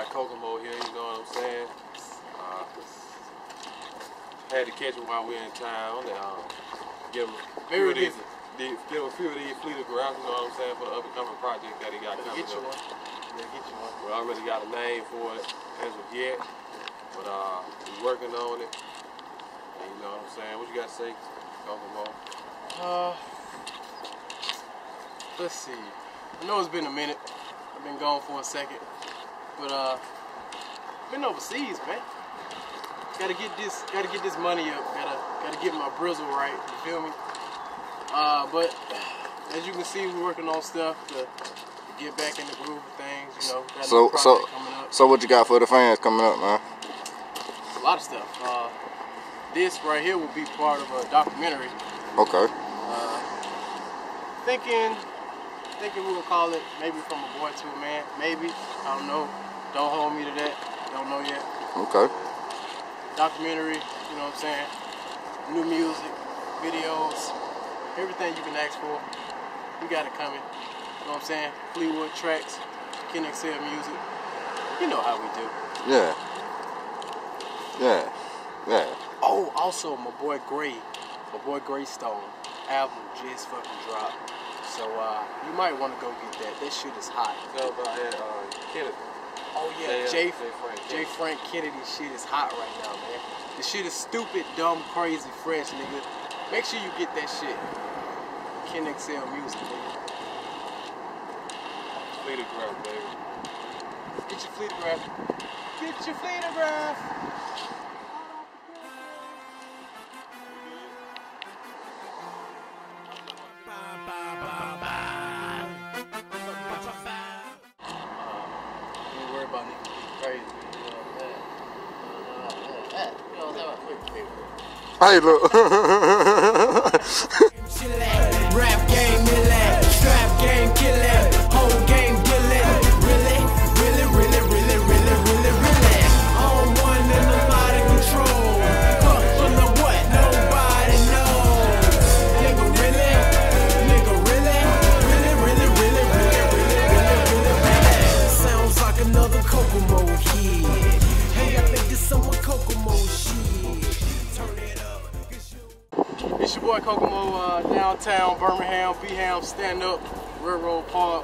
got Kocamo here, you know what I'm saying? Had to catch him while we're in town and give him a few of these photographs, you know what I'm saying, for the up-and-coming project that he got coming up. Get you one. We already got a name for it as of yet, but we're working on it. And you know what I'm saying? What you got to say, Kocamo? Let's see. I know it's been a minute. I've been gone for a second, but been overseas, man. Gotta get this money up. Gotta get my brizzle right. You feel me? But as you can see, we're working on stuff to get back in the groove of things. You know, got a new project coming up. So what you got for the fans coming up, man? A lot of stuff. This right here will be part of a documentary. Okay. Thinking we'll call it maybe From a Boy to a Man. Maybe. I don't know. Don't hold me to that. Don't know yet. Okay. Documentary, you know what I'm saying? New music, videos, everything you can ask for. We got it coming. You know what I'm saying? Fleetwood tracks, KenXL music. You know how we do. Yeah. Yeah. Yeah. Oh, also my boy Greystone album just fucking dropped. So you might want to go get that. That shit is hot. Tell about Kennedy. Oh yeah, J. Frank Kennedy shit is hot right now, man. The shit is stupid, dumb, crazy, fresh, nigga. Make sure you get that shit. KenXL music, nigga. Photograph, baby. Get your photograph. Get your photograph. Don't worry about niggas being crazy. You know what I'm saying? Hey, look. Rap game, strap game, killin', whole game, killin'. Really. On one and a lot of control. From the what? Nobody knows. Nigga, really. Sounds like another Kocamo hit. Hey, I think this some Kocamo shit. Turn it up. It's your boy Kocamo, downtown Birmingham, B-Ham, stand up, Railroad Park.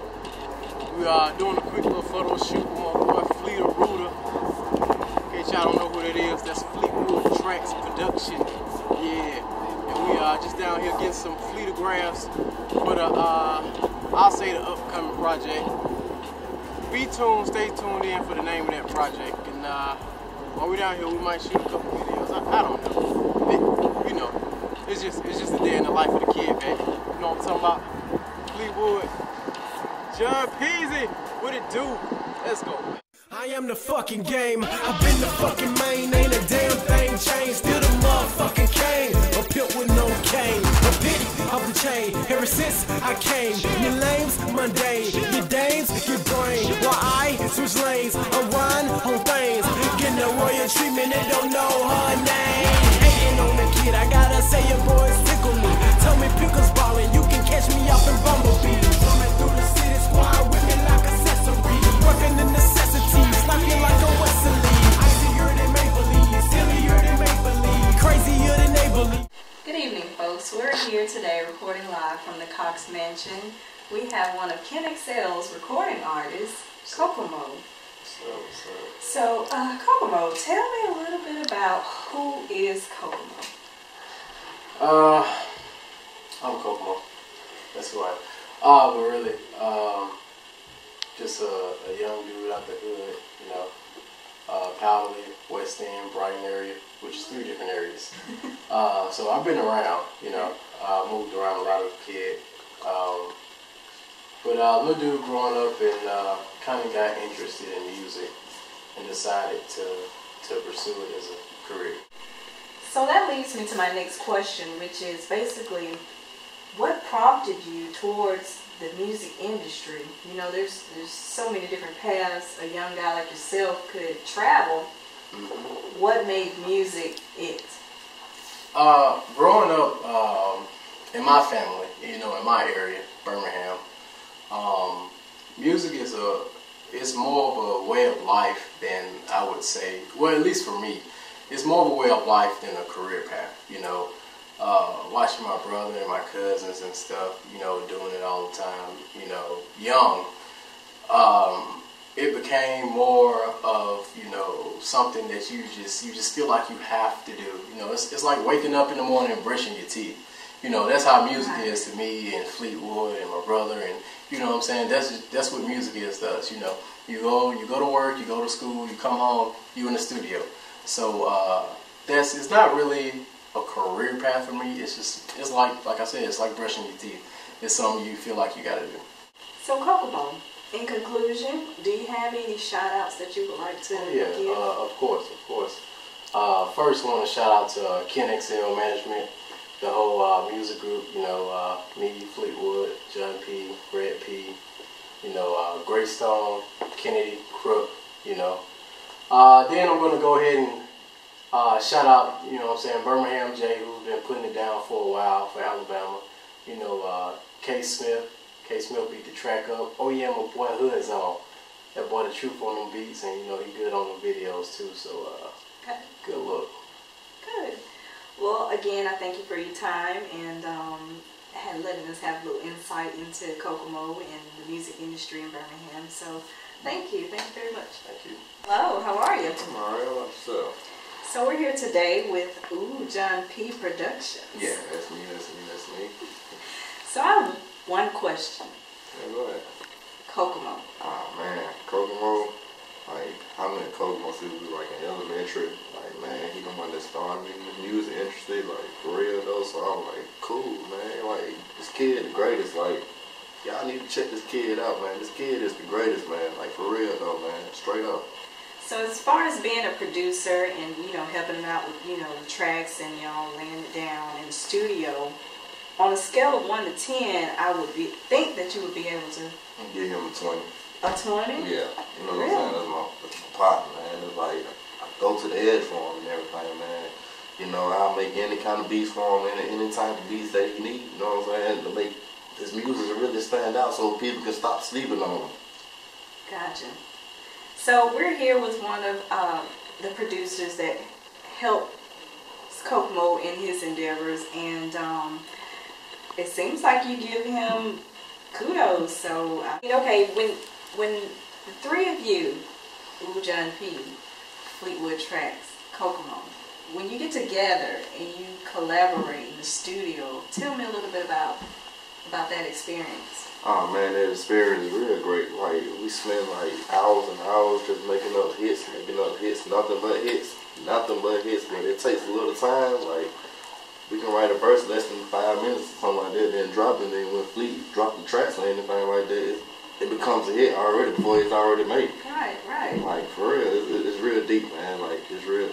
We are doing a quick little photo shoot with my boy Fleetwood Rooter. In case y'all don't know who that is, that's Fleetwood Tracks Production. Yeah, and we are just down here getting some photographs for the, I'll say the upcoming project. Be tuned, stay tuned in for the name of that project. And while we're down here, we might shoot a couple videos. I don't know. You know. It's just a day in the life of the kid, baby. You know what I'm talking about? Fleetwood. John Peasy, what it do? Let's go. I am the fucking game. I've been the fucking main. Ain't a damn thing changed. Still the motherfucking king. A pimp with no cane. A pit of the chain. Ever since I came. Your lames, mundane. Your dames, your brain. While I switch lanes. Around on things. Getting the royal treatment and don't know her name. On the kid, I gotta say your boys tickle me. Tell me pickles ballin', you can catch me off in Bumblebee. Coming through the city squad with me like accessories. Working the necessities, knocking like a Wesley. Icier than Maybelline, sillier than Maybelline, crazier than Maybelline. Good evening, folks. We're here today recording live from the Cox Mansion. We have one of KenXL's recording artists, Kocamo. So, Kocamo, tell me a little bit about who is Kocamo. I'm Kocamo. That's who I am. But really, just a young dude out the hood, you know, Powderly, West End, Brighton area, which is 3 different areas. So I've been around, you know, moved around a lot as a kid. But little dude growing up and kind of got interested in music and decided to pursue it as a career. So that leads me to my next question, which is basically, what prompted you towards the music industry? You know, there's so many different paths a young guy like yourself could travel. Mm-hmm. What made music it? Growing up in my family, you know, in my area, Birmingham, music is it's more of a way of life than I would say, well, at least for me, it's more of a way of life than a career path, you know. Watching my brother and my cousins and stuff, you know, doing it all the time, you know, young, it became more of, you know, something that you just feel like you have to do. You know, it's like waking up in the morning and brushing your teeth. You know, that's how music is to me and Fleetwood and my brother, and you know what I'm saying. That's what music is to us. You know, you go to work, you go to school, you come home, you in the studio. So it's not really a career path for me. It's like I said, it's like brushing your teeth. It's something you feel like you got to do. So Kocamo, in conclusion, do you have any shout outs that you would like to give? Of course. First, I want to shout out to Ken XL Management, the whole music group, you know, me, Fleetwood, John P, Red P, you know, Greystone, Kennedy, Crook, you know. Then I'm going to go ahead and shout out, you know what I'm saying, Birmingham J, who's been putting it down for a while for Alabama. You know, K Smith beat the track up. Oh yeah, my boy Hood's on. That boy The Truth on them beats, and you know, he good on the videos too, so good look. Good. Well, again, I thank you for your time and letting us have a little insight into Kocamo and the music industry in Birmingham. So, thank you very much. Thank you. Hello, how are you? I'm alright. How about yourself? So we're here today with John P Productions. Yeah, that's me. So I have one question. Yeah, go ahead. Kocamo. Oh man, Kocamo, like I'm in Kocamo since we were like in elementary. Like man, he the one that started me in the music industry, like for real though. So I'm like, cool man, like this kid the greatest. Like y'all need to check this kid out, man. This kid is the greatest, man. Like for real though, man. Straight up. So as far as being a producer and you know helping him out with you know the tracks and y'all laying it down in the studio. On a scale of 1 to 10, I would think that you would be able to Give him a 20. A 20? Yeah, you know what I'm saying? That's my partner, man. It's like I go to the edge for him and everything, man. You know, I'll make any kind of beats for him, any type of beats that he needs. You know what I'm saying? To make his music really stand out, so people can stop sleeping on him. Gotcha. So we're here with one of the producers that helped Kocamo in his endeavors, and it seems like you give him kudos. So, okay, when the three of you, John P, Fleetwood Tracks, Kocamo, when you get together and you collaborate in the studio, tell me a little bit about that experience. Oh man, that experience is real great. Like we spend like hours and hours just making up hits, nothing but hits. But it takes a little time. Like we can write a verse less than 5 minutes or something like that, then drop it. Then when Fleet drop the tracks or anything like that, it becomes a hit already before it's already made. Right. Like for real, it's real deep, man. Like it's really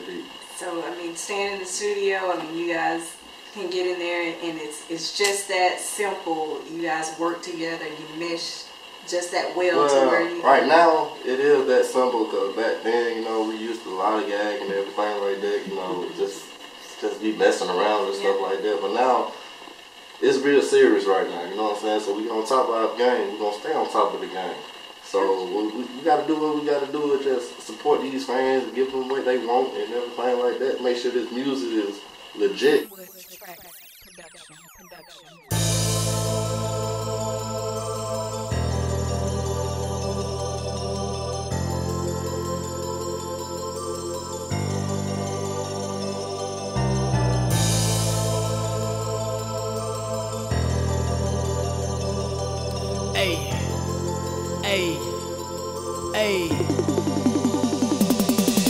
deep. So I mean, staying in the studio, I mean, you guys can get in there and it's just that simple. You guys work together, you mesh just that well to where you. Right now, it is that simple because back then, you know, we used to lollygag and everything like that. You know, just be messing around and stuff like that. But now, it's real serious right now. You know what I'm saying? So we on top of our game. We're gonna stay on top of the game. So we got to do what we got to do. Is just support these fans, give them what they want and everything like that. Make sure this music is legit. Hey,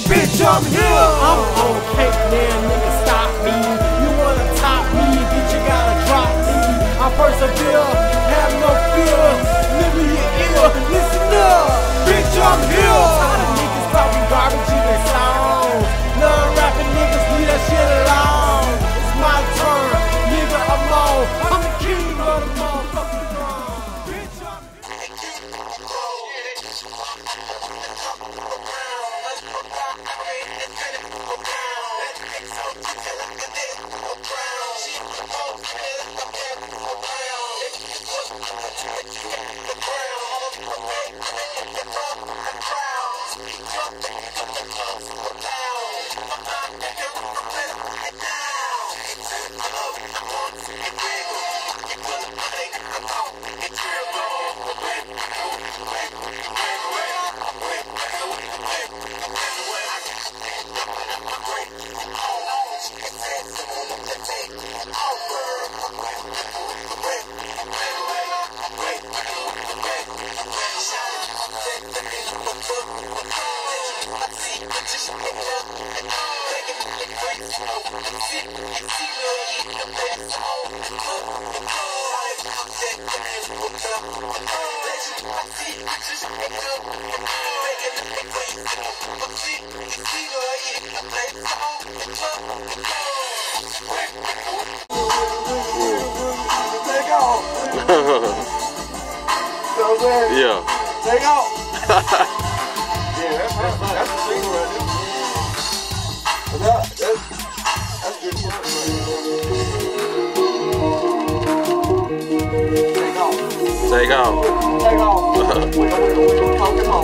bitch, I'm here. I'm on cake now, nigga, stop me. You wanna top me, bitch, you gotta drop me. I persevere, have no fear. Nigga, your ear, listen up. Bitch, I'm here. Tired of niggas talking garbage in their songs. Non-rapping niggas leave that shit alone. It's my turn, nigga, I'm on. I'm the king of the motherfucking throne. Bitch, I'm She Yeah. Take off. Yeah, that's the single right there. That's good shit. Take off. Take off. Take off. We're Kocamo.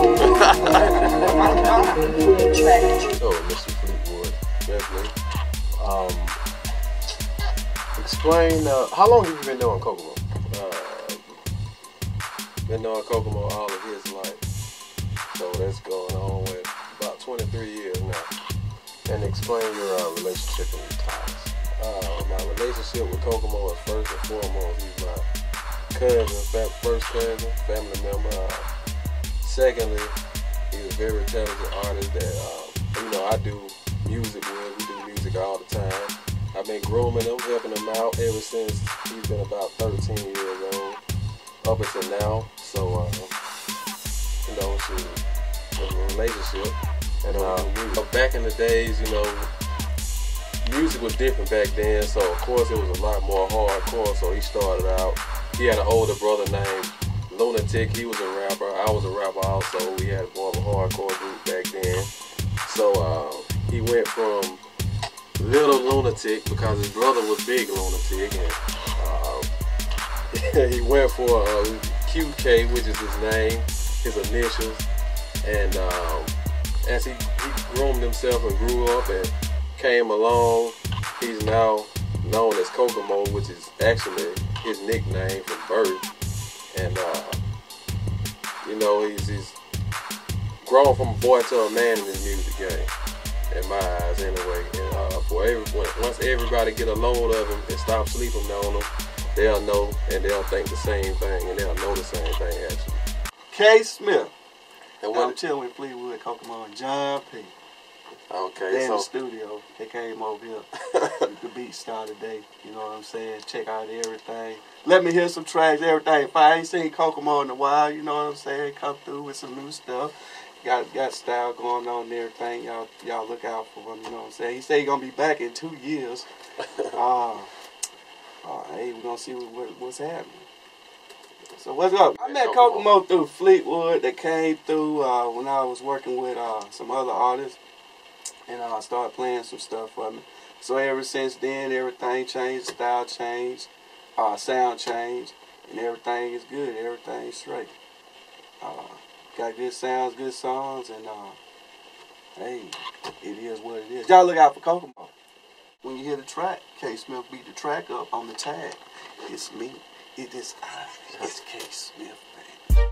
Oh, Mr. Fleetwood, definitely. Explain, how long have you been doing Kocamo? Been doing Kocamo all of his life. So that's going on with about 23 years now. And explain your relationship and your ties. My relationship with Kocamo is first and foremost, he's my cousin, first cousin, family member. Secondly, he's a very talented artist that, I do music with. We do music all the time. I've been grooming him, helping him out ever since he's been about 13 years old, up until now. So, it's a relationship. And back in the days, music was different back then. So, of course, it was a lot more hardcore. So, he started out. He had an older brother named Lunatic. He was a rapper. I was a rapper also. We had more of a hardcore group back then. So, he went from Little Lunatic because his brother was Big Lunatic, and he went for QK, which is his name, his initials, and as he groomed himself and grew up and came along, he's now known as Kocamo, which is actually his nickname from birth, and he's grown from a boy to a man in this music game. In my eyes, anyway. And once everybody get a load of him and stop sleeping on him, they'll know and they'll think the same thing and they'll know the same thing actually. K. Smith. And I'm chilling with Fleetwood, Kocamo, and John P. Okay, They're in so the studio. They came over here. The beat started today. You know what I'm saying? Check out everything. Let me hear some tracks, everything. If I ain't seen Kocamo in a while, you know what I'm saying? Come through with some new stuff. Got style going on and everything. Y'all look out for him, you know what I'm saying? He said he's gonna be back in 2 years. Hey, we're gonna see what's happening. So what's up? I met Kocamo through Fleetwood. They came through when I was working with some other artists, and I started playing some stuff for me. So ever since then, everything changed, style changed, sound changed, and everything is good. Everything's straight. Got good sounds, good songs, and hey, it is what it is. Y'all look out for Kocamo. When you hear the track, K. Smith beat the track up on the tag. It's me. It is I. It's K. Smith, baby.